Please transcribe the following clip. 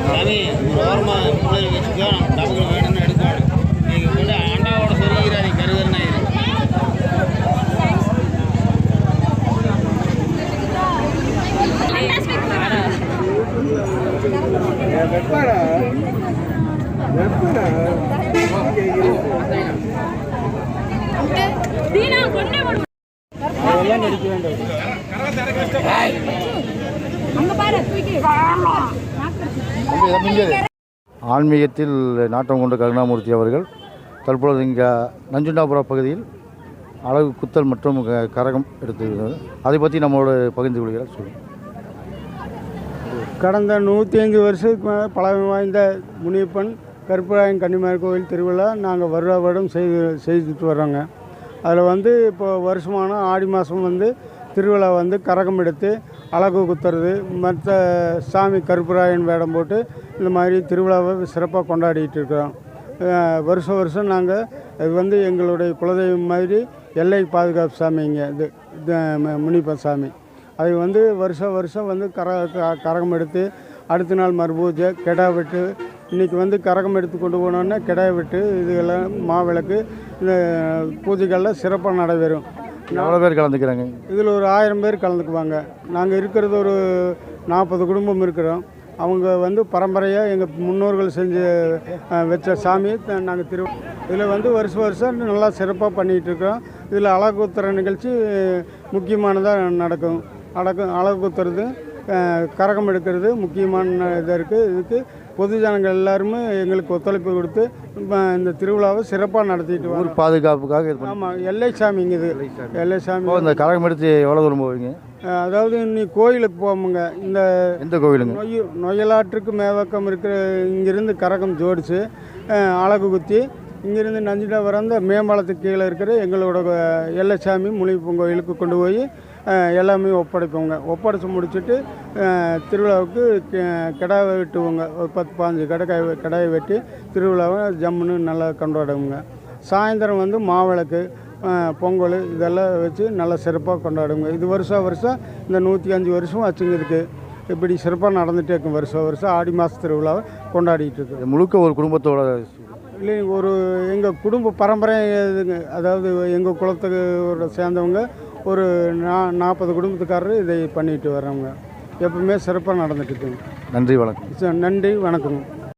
சாமி ஓரமாக மூலையில் வச்சுக்கோ, நம்ம டபுள் வேணும்னு எடுக்கணும். நீங்கள் வந்து அண்டாவோட சொல்லிக்கிறாரு கருகருனா ஆன்மீகத்தில் நாட்டம் கொண்ட கருணாமூர்த்தி அவர்கள் தற்பொழுது இங்கே நஞ்சுண்டாபுரம் பகுதியில் அழகு குத்தல் மற்றும் கரகம் எடுத்துருக்கிறது. அதை பற்றி நம்மளோட பகிர்ந்து கொள்கிறார். சொல்லுங்கள். கடந்த 105 வருஷத்துக்கு மேலே பழமை வாய்ந்த முனியப்பன் கருப்பராயன் கன்னிமார் கோவில் திருவிழா நாங்கள் வருடம் செய்துட்டு வர்றோங்க. அதில் வந்து இப்போ வருஷமான ஆடி மாதம் வந்து திருவிழா வந்து கரகம் எடுத்து அழகு குத்துறது, மற்ற சாமி கருப்பராயன் வேடம் போட்டு இந்த மாதிரி திருவிழாவை சிறப்பாக கொண்டாடிட்டு இருக்கிறோம். வருஷம் நாங்கள் இது வந்து எங்களுடைய குலதெய்வம் மாதிரி எல்லை பாதுகாப்பு சாமிங்க. இது முனிப்பன் சாமி. அது வந்து வருஷம் வந்து கரகம் எடுத்து அடுத்த நாள் மறுபூஜை, கெடா வெட்டு. இன்றைக்கி வந்து கரகம் எடுத்து கொண்டு போனோன்னா கெடா வெட்டு, இதுகெல்லாம் மாவிளக்கு, இந்த பூஜைகள்லாம் சிறப்பாக நடைபெறும். எவ்வளோ பேர் கலந்துக்கிறாங்க? இதில் ஒரு 1000 பேர் கலந்துக்குவாங்க. நாங்கள் இருக்கிறது ஒரு 40 குடும்பம் இருக்கிறோம். அவங்க வந்து பரம்பரையாக எங்கள் முன்னோர்கள் செஞ்சு வச்ச சாமி நாங்கள் இதில் வந்து வருஷம் நல்லா சிறப்பாக பண்ணிகிட்ருக்கோம். இதில் அழகு குத்துற நிகழ்ச்சி முக்கியமானதாக நடக்கும். அழகு குத்துறது, கரகம் எடுக்கிறது முக்கியமான இதாக இருக்குது. இதுக்கு பொது ஜனங்கள் எல்லாருமே எங்களுக்கு ஒத்துழைப்பு கொடுத்து இந்த திருவிழாவை சிறப்பாக நடத்திட்டு ஊர் பாதுகாப்புக்காக. ஆமாம், எல்லை சாமிங்க இது. எல்லை சாமி. இந்த கரகம் எடுத்து எவ்வளோ தூரம் போவீங்க? அதாவது இன்னைக்கு கோயிலுக்கு போவோமுங்க. எந்த கோயிலுங்க? நொய்யலாற்றுக்கு மேவக்கம் இருக்கிற இங்கேருந்து கரகம் ஜோடிச்சு அழகு குத்தி இங்கேருந்து நஞ்சுண்டாபுரம் அந்த மேம்பாலத்துக்கு கீழே இருக்கிற எங்களோட எல்லைச்சாமி முனியப்பன் கோயிலுக்கு கொண்டு போய் எல்லாமே ஒப்படைப்போங்க. ஒப்படைச்சி முடிச்சுட்டு திருவிழாவுக்கு கிடாவை வெட்டுவோங்க. ஒரு 10-15 கடாயை வெட்டி திருவிழாவை ஜம்முன்னு நல்லா கொண்டாடுவோங்க. சாயந்தரம் வந்து மாவிளக்கு, பொங்கல் இதெல்லாம் வச்சு நல்லா சிறப்பாக கொண்டாடுவோங்க. இது வருஷம் இந்த 105 வருஷம் வச்சுங்க இருக்குது. இப்படி சிறப்பாக நடந்துகிட்டே இருக்கும். வருஷம் ஆடி மாத திருவிழாவை கொண்டாடிட்டு இருக்கு. முழுக்க ஒரு குடும்பத்தோட இல்லை, ஒரு எங்கள் குடும்ப பரம்பரை இதுங்க. அதாவது எங்கள் குலத்துக்கு சேர்ந்தவங்க ஒரு 40 குடும்பத்துக்காரர் இதை பண்ணிட்டு வர்றவங்க. எப்பவுமே சிறப்பாக நடந்துட்டு இருக்குங்க. நன்றி, வணக்கம். நன்றி, வணக்கம்.